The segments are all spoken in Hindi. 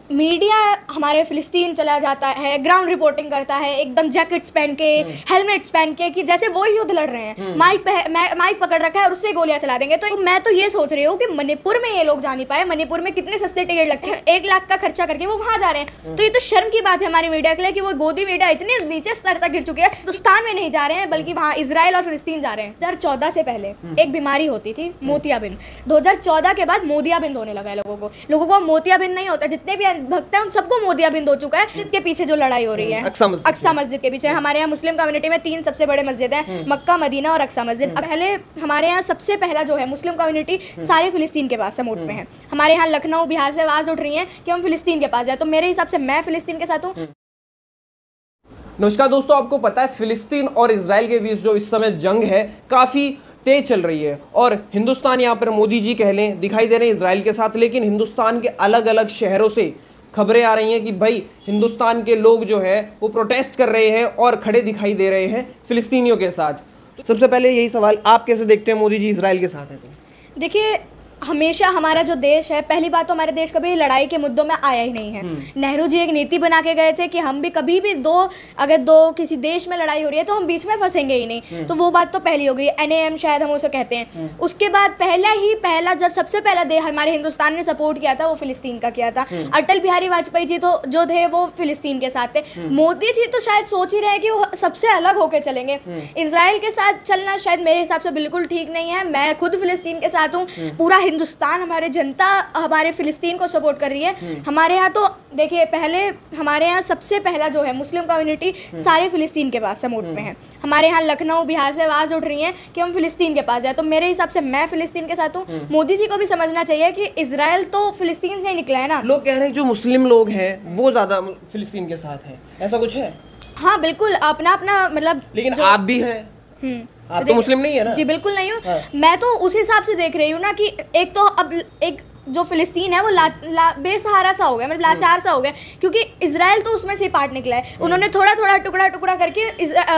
मीडिया हमारे फ़िलिस्तीन चला जाता है, ग्राउंड रिपोर्टिंग करता है एकदम जैकेट्स पहन के, हेलमेट्स पहन के, कि जैसे वो युद्ध लड़ रहे हैं, माइक पकड़ रखा है और उससे गोलियां चला देंगे। तो मैं तो ये सोच रही हूँ कि मणिपुर में ये लोग जा नहीं पाए, मणिपुर में कितने सस्ते टिकट लगते हैं, 1 लाख का खर्चा करके वो वहाँ जा रहे हैं। तो ये तो शर्म की बात है हमारी मीडिया के लिए कि वो गोदी मीडिया इतने नीचे स्तर तक गिर चुकी है, हिंदुस्तान में नहीं जा रहे हैं बल्कि वहाँ इजराइल और फिलिस्तीन जा रहे हैं। 2014 से पहले एक बीमारी होती थी मोतियाबिंद, 2014 के बाद मोतियाबिंद होने लगा है लोगों को मोतियाबिंद नहीं होता, जितने भी भक्त हैं उन सबको मोतियाबिंद हो चुका है। मस्जिद के पीछे जो लड़ाई हो रही है, अक्सा मस्जिद के पीछे, हमारे यहाँ मुस्लिम कम्युनिटी में 3 सबसे बड़े मस्जिद हैं, मक्का, मदीना और अक्सा मस्जिद। पहले हमारे यहाँ सबसे पहला जो है मुस्लिम कम्युनिटी सारे फिलिस्तीन के पास सपोर्ट में है। हमारे यहाँ लखनऊ, बिहार से आवाज़ उठ रही है कि हम फिलिस्तीन के पास जाए, तो मेरे हिसाब से मैं फिलिस्तीन के साथ हूँ। नमस्कार दोस्तों, आपको पता है फिलिस्तीन और इजराइल के बीच जो इस समय जंग है काफ़ी तेज चल रही है और हिंदुस्तान यहाँ पर मोदी जी कह लें दिखाई दे रहे हैं इजराइल के साथ, लेकिन हिंदुस्तान के अलग अलग शहरों से खबरें आ रही हैं कि भाई हिंदुस्तान के लोग जो है वो प्रोटेस्ट कर रहे हैं और खड़े दिखाई दे रहे हैं फिलिस्तीनियों के साथ। तो सबसे पहले यही सवाल, आप कैसे देखते हैं मोदी जी इजराइल के साथ हैं तो? देखिए, हमेशा हमारा जो देश है, पहली बात तो हमारे देश कभी लड़ाई के मुद्दों में आया ही नहीं है। नेहरू जी एक नीति बना के गए थे कि हम भी कभी भी अगर दो किसी देश में लड़ाई हो रही है तो हम बीच में फंसेंगे ही नहीं। तो वो बात तो पहली हो गई, NAM शायद हम उसे कहते हैं। उसके बाद पहला जब सबसे पहला देश हमारे हिंदुस्तान ने सपोर्ट किया था वो फिलिस्तीन का किया था। अटल बिहारी वाजपेयी जी तो जो थे वो फिलिस्तीन के साथ थे। मोदी जी तो शायद सोच ही रहे हैं कि वो सबसे अलग होकर चलेंगे। इसराइल के साथ चलना शायद मेरे हिसाब से बिल्कुल ठीक नहीं है। मैं खुद फिलिस्तीन के साथ हूँ, पूरा हिंदुस्तान, हमारे जनता हमारे फिलिस्तीन को सपोर्ट कर रही है। हमारे यहाँ तो देखिए, पहले हमारे यहाँ सबसे पहला जो है मुस्लिम कम्युनिटी सारे फिलिस्तीन के पास सपोर्ट में है। हमारे यहाँ लखनऊ, बिहार से आवाज़ उठ रही है कि हम फिलिस्तीन के पास जाए, तो मेरे हिसाब से मैं फिलिस्तीन के साथ हूँ। मोदी जी को भी समझना चाहिए कि इजराइल तो फिलिस्तीन से ही निकला है ना। लोग कह रहे हैं जो मुस्लिम लोग हैं वो ज़्यादा फिलिस्तीन के साथ हैं, ऐसा कुछ है? हाँ बिल्कुल, अपना अपना मतलब। लेकिन आप भी हैं, आप तो मुस्लिम नहीं है ना? जी बिल्कुल नहीं हूँ। मैं तो उस हिसाब से देख रही हूँ ना कि एक तो अब एक जो फिलिस्तीन है वो बेसहारा सा हो गया, मतलब लाचार सा हो गया, क्योंकि इजराइल तो उसमें से पार्ट निकला है। उन्होंने थोड़ा थोड़ा टुकड़ा टुकड़ा करके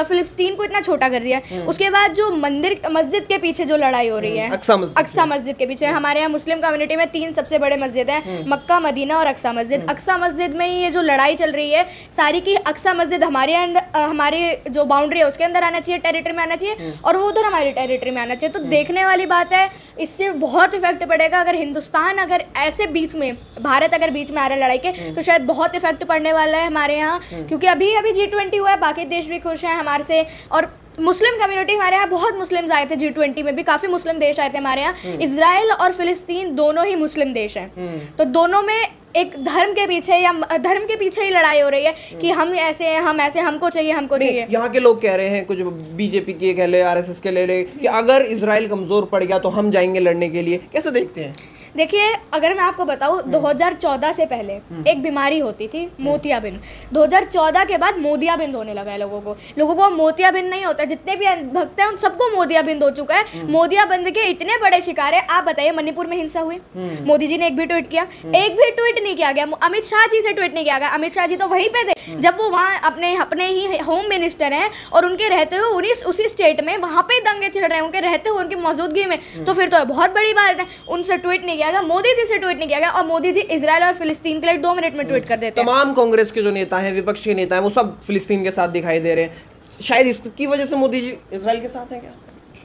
फिलिस्तीन को इतना छोटा कर दिया। उसके बाद जो मस्जिद के पीछे जो लड़ाई हो रही है, अक्सा मस्जिद के पीछे, हमारे यहाँ मुस्लिम कम्युनिटी में 3 सबसे बड़े मस्जिद हैं, मक्का, मदीना और अक्सा मस्जिद। अक्सा मस्जिद में ये जो लड़ाई चल रही है सारी की, अक्सा मस्जिद हमारे जो बाउंड्री है उसके अंदर आना चाहिए, टेरिटरी में आना चाहिए, और वो उधर हमारी टेरिटरी में आना चाहिए। तो देखने वाली बात है, इससे बहुत इफेक्ट पड़ेगा। अगर हिंदुस्तान अगर ऐसे बीच में, भारत अगर बीच में आ रहा है लड़ाई के, तो शायद बहुत इफेक्ट पड़ने वाला है हमारे यहाँ, क्योंकि अभी G20 हुआ है, बाकी देश भी खुश हैं हमारे से, और मुस्लिम कम्युनिटी हमारे यहाँ बहुत मुस्लिम आए थे। G20 में भी काफ़ी मुस्लिम देश आए थे हमारे यहाँ। इजराइल और फिलिस्तीन दोनों ही मुस्लिम देश हैं, तो दोनों में एक धर्म के पीछे ही लड़ाई हो रही है कि हम ऐसे हैं, हम ऐसे, हमको चाहिए। यहाँ के लोग कह रहे हैं, कुछ बीजेपी के कह ले, RSS के ले कि अगर इजराइल कमजोर पड़ गया तो हम जाएंगे लड़ने के लिए। कैसे देखते हैं? देखिए, अगर मैं आपको बताऊं, 2014 से पहले एक बीमारी होती थी मोतियाबिंद, 2014 के बाद मोतियाबिंद होने लगा है लोगों को मोतियाबिंद नहीं होता, जितने भी भक्त हैं उन सबको मोतियाबिंद हो चुका है। मोतियाबिंद के इतने बड़े शिकार है। आप बताइए, मणिपुर में हिंसा हुई, मोदी जी ने एक भी ट्वीट किया? एक भी ट्वीट नहीं किया गया। अमित शाह जी से ट्वीट नहीं किया गया। अमित शाह जी तो वहीं पे थे जब वो वहाँ अपने ही होम मिनिस्टर हैं, और उनके रहते हुए उसी स्टेट में वहाँ पे दंगे छिड़ रहे हैं, उनके रहते हुए, उनकी मौजूदगी में, तो फिर तो बहुत बड़ी बात है। उनसे ट्वीट नहीं किया गया, मोदी जी से ट्वीट नहीं किया गया, और मोदी जी इजराइल और फिलिस्तीन के लिए 2 मिनट में ट्वीट कर देते हैं। तमाम कांग्रेस के जो नेता हैं, विपक्ष के नेता हैं, वो सब फिलिस्तीन के साथ दिखाई दे रहे हैं। शायद इसकी वजह से मोदी जी इजराइल के साथ हैं क्या,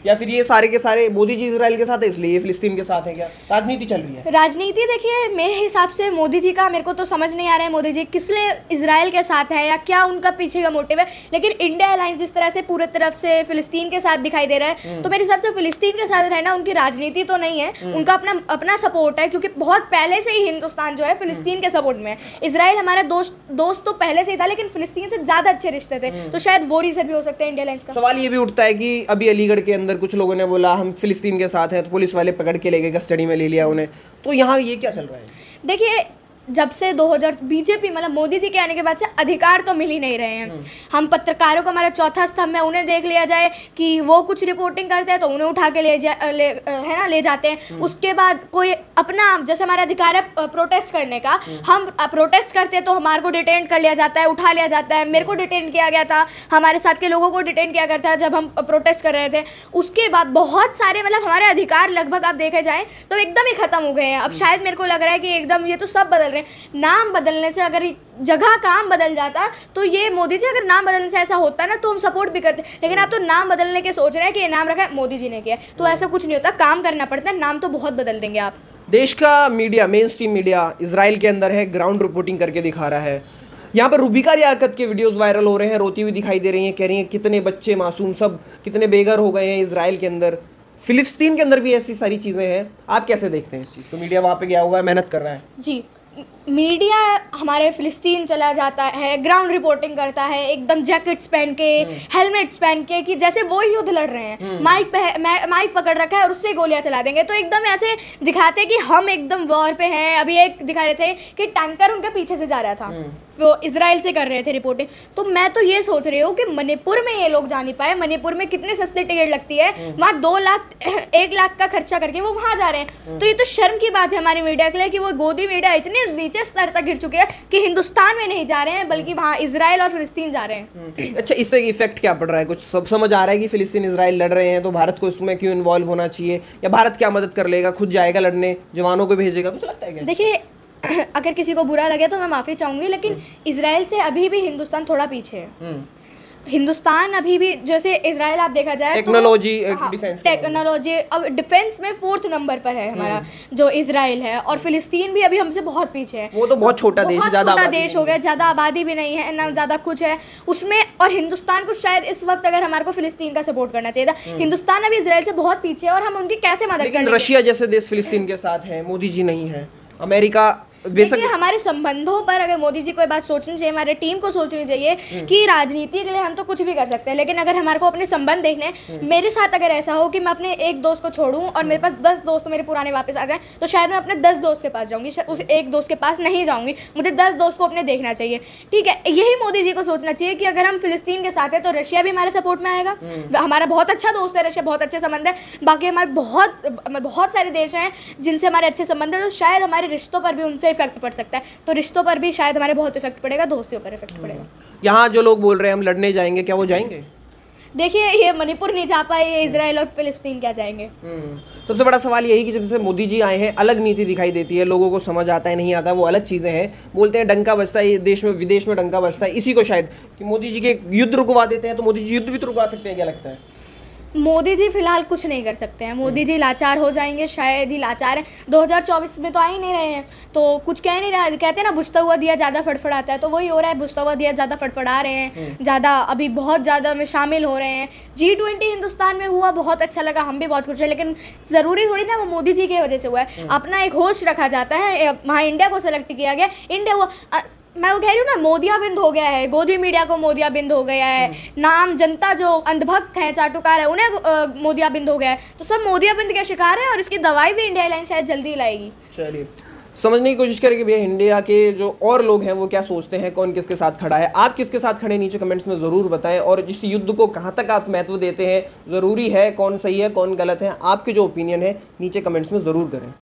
या फिर ये सारे के सारे मोदी जी इजराइल के साथ है इसलिए ये फिलिस्तीन के साथ है क्या? राजनीति चल रही है। राजनीति देखिए, मेरे हिसाब से मोदी जी का, मेरे को तो समझ नहीं आ रहा है मोदी जी किस लिए इजराइल के साथ है या क्या उनका पीछे का मोटिव है। लेकिन इंडिया अलायंस जिस तरह से पूरी तरफ से फिलिस्तीन के साथ दिखाई दे रहा है, तो मेरे हिसाब से फिलिस्तीन के साथ रहना उनकी राजनीति तो नहीं है, उनका अपना सपोर्ट है, क्योंकि बहुत पहले से ही हिंदुस्तान जो है फिलिस्तीन के सपोर्ट में है। इजराइल हमारा दोस्त तो पहले से ही था, लेकिन फिलिस्तीन से ज़्यादा अच्छे रिश्ते थे, तो शायद वो रीजन भी हो सकता है इंडिया अलायंस का। सवाल ये भी उठता है कि अभी अलीगढ़ के अंदर कुछ लोगों ने बोला हम फिलिस्तीन के साथ हैं, तो पुलिस वाले पकड़ के ले गए, कस्टडी में ले लिया उन्हें। तो यहाँ ये क्या चल रहा है? देखिए, जब से 2000 बीजेपी मतलब मोदी जी के आने के बाद से अधिकार तो मिल ही नहीं रहे हैं। हम पत्रकारों को, हमारा चौथा स्तंभ है, उन्हें देख लिया जाए कि वो कुछ रिपोर्टिंग करते हैं तो उन्हें उठा के ले जाते हैं। उसके बाद कोई अपना, जैसे हमारा अधिकार है प्रोटेस्ट करने का, हम प्रोटेस्ट करते हैं तो हमारे को डिटेन कर लिया जाता है, उठा लिया जाता है। मेरे को डिटेन किया गया था, हमारे साथ के लोगों को डिटेन किया गया था जब हम प्रोटेस्ट कर रहे थे। उसके बाद बहुत सारे मतलब हमारे अधिकार लगभग आप देखे जाएँ तो एकदम ही ख़त्म हो गए हैं। अब शायद मेरे को लग रहा है कि एकदम ये तो सब बदल रहे हैं। नाम बदलने से अगर जगह काम बदल जाता तो ये मोदी जी, अगर नाम बदलने से ऐसा होता ना तो हम सपोर्ट भी करते, लेकिन आप तो नाम बदलने के सोच रहे हैं कि ये नाम रखा है मोदी जी ने किया, तो ऐसा कुछ नहीं होता, काम करना पड़ता है, नाम तो बहुत बदल देंगे आप। देश का media, main stream media Israel के अंदर है, ग्राउंड रिपोर्टिंग करके दिखा रहा है। यहाँ पर रूबिका रियाकत के वीडियोस वायरल हो रहे हैं, रोती हुई दिखाई दे रही हैं, कह रही हैं कितने बच्चे मासूम सब कितने बेघर हो गए हैं इजराइल के अंदर। फिलिस्तीन के अंदर भी ऐसी सारी चीज़ें हैं। आप कैसे देखते हैं इस चीज़ को? मीडिया वहाँ पे गया हुआ है, मेहनत कर रहा है। जी, मीडिया हमारे फिलिस्तीन चला जाता है, ग्राउंड रिपोर्टिंग करता है, एकदम जैकेट्स पहन के, हेलमेट्स पहन के, कि जैसे वो युद्ध लड़ रहे हैं, माइक पकड़ रखा है और उससे गोलियां चला देंगे, तो एकदम ऐसे दिखाते हैं कि हम एकदम वॉर पे हैं। अभी एक दिखा रहे थे कि टैंकर उनके पीछे से जा रहा था, वो इजराइल से कर रहे थे रिपोर्टिंग। तो मैं तो ये सोच रही हूँ कि मणिपुर में ये लोग जा नहीं पाए, मणिपुर में कितने सस्ते टिकट लगती है, वहाँ 2 लाख 1 लाख का खर्चा करके वो वहाँ जा रहे हैं। तो ये तो शर्म की बात है हमारी मीडिया के लिए कि वो गोदी मीडिया इतने नीचे स्तर तक गिर चुकी है कि हिंदुस्तान में नहीं जा रहे हैं बल्कि वहाँ इजराइल और फिलिस्तीन जा रहे हैं। अच्छा, इससे इफेक्ट क्या पड़ रहा है? कुछ सब समझ आ रहा है कि फिलिस्तीन इजराइल लड़ रहे हैं तो भारत को इसमें क्यों इन्वॉल्व होना चाहिए, या भारत क्या मदद कर लेगा, खुद जाएगा लड़ने, जवानों को भेजेगा, कुछ लगता है क्या? देखिए, अगर किसी को बुरा लगे तो मैं माफ़ी चाहूँगी, लेकिन इजराइल से अभी भी हिंदुस्तान थोड़ा पीछे है। हिंदुस्तान अभी भी, जैसे इजराइल आप देखा जाए टेक्नोलॉजी, डिफेंस टेक्नोलॉजी, अब डिफेंस में 4th नंबर पर है हमारा जो इजराइल है, और फिलिस्तीन भी अभी हमसे बहुत पीछे है। वो तो बहुत छोटा देश है, ज़्यादा देश हो गया, ज़्यादा आबादी भी नहीं है ना, ज़्यादा कुछ है उसमें। और हिंदुस्तान को शायद इस वक्त अगर हमारे को फिलिस्तीन का सपोर्ट करना चाहिए था। हिंदुस्तान अभी इजराइल से बहुत पीछे है और हम उनकी कैसे मदद करें? रशिया जैसे देश फिलिस्तीन के साथ है, मोदी जी नहीं है, अमेरिका। देखिए, हमारे संबंधों पर अगर मोदी जी को ये बात सोचनी चाहिए, हमारे टीम को सोचनी चाहिए कि राजनीति के लिए हम तो कुछ भी कर सकते हैं, लेकिन अगर हमारे को अपने संबंध देखने हैं, मेरे साथ अगर ऐसा हो कि मैं अपने एक दोस्त को छोड़ूं और मेरे पास 10 दोस्त मेरे पुराने वापस आ जाएं, तो शायद मैं अपने 10 दोस्त के पास जाऊंगी, उस एक दोस्त के पास नहीं जाऊंगी। मुझे 10 दोस्त को अपने देखना चाहिए, ठीक है? यही मोदी जी को सोचना चाहिए कि अगर हम फिलिस्तीन के साथ हैं तो रशिया भी हमारे सपोर्ट में आएगा। हमारा बहुत अच्छा दोस्त है रशिया, बहुत अच्छे संबंध है। बाकी हमारे बहुत सारे देश हैं जिनसे हमारे अच्छे संबंध है, तो शायद हमारे रिश्तों पर भी उनसे इफेक्ट पड़ सकता है। तो रिश्तों पर भी शायद हमारे बहुत इफेक्ट पड़ेगा, दोस्तियों पर इफेक्ट पड़ेगा। यहाँ जो लोग बोल रहे हैं हम लड़ने जाएंगे, क्या वो जाएंगे? देखिए, ये मणिपुर नहीं जा पाए, ये इजराइल और फिलिस्तीन क्या जाएंगे? सबसे बड़ा सवाल यही कि जब से मोदी जी आए हैं अलग नीति दिखाई देती है, लोगों को समझ आता है नहीं आता, वो अलग चीज़ें हैं। बोलते हैं डंका बजता है देश में, विदेश में डंका बजता है, इसी को शायद कि मोदी जी के युद्ध रुकवा देते हैं, तो मोदी जी युद्ध भी तो रुकवा सकते हैं, क्या लगता है? मोदी जी फिलहाल कुछ नहीं कर सकते हैं, मोदी जी लाचार हो जाएंगे, शायद ही लाचार हैं। 2024 में तो आ ही नहीं रहे हैं, तो कुछ कह नहीं रहा। कहते हैं ना, बुझता हुआ दिया ज़्यादा फड़फड़ाता है, तो वही हो रहा है, बुझता हुआ दिया ज़्यादा फड़फड़ा रहे हैं, ज़्यादा अभी बहुत ज़्यादा में शामिल हो रहे हैं। G20 हिंदुस्तान में हुआ, बहुत अच्छा लगा, हम भी बहुत खुश हैं, लेकिन ज़रूरी थोड़ी ना वो मोदी जी की वजह से हुआ है। अपना एक होस्ट रखा जाता है, वहाँ इंडिया को सेलेक्ट किया गया, इंडिया वो मैं वो कह रही हूँ ना, मोदियाबिंद हो गया है, गोदी मीडिया को मोदियाबिंद हो गया है, नाम जनता जो अंधभक्त हैं, चाटुकार है, उन्हें मोदियाबिंद हो गया है। तो सब मोदियाबिंद के शिकार हैं और इसकी दवाई भी इंडिया लाइन शायद जल्दी लाएगी। चलिए, समझने की कोशिश करें कि भैया इंडिया के जो और लोग हैं वो क्या सोचते हैं, कौन किसके साथ खड़ा है। आप किसके साथ खड़े, नीचे कमेंट्स में ज़रूर बताएं। और इस युद्ध को कहाँ तक आप महत्व देते हैं, ज़रूरी है, कौन सही है कौन गलत है, आपके जो ओपिनियन है नीचे कमेंट्स में ज़रूर करें।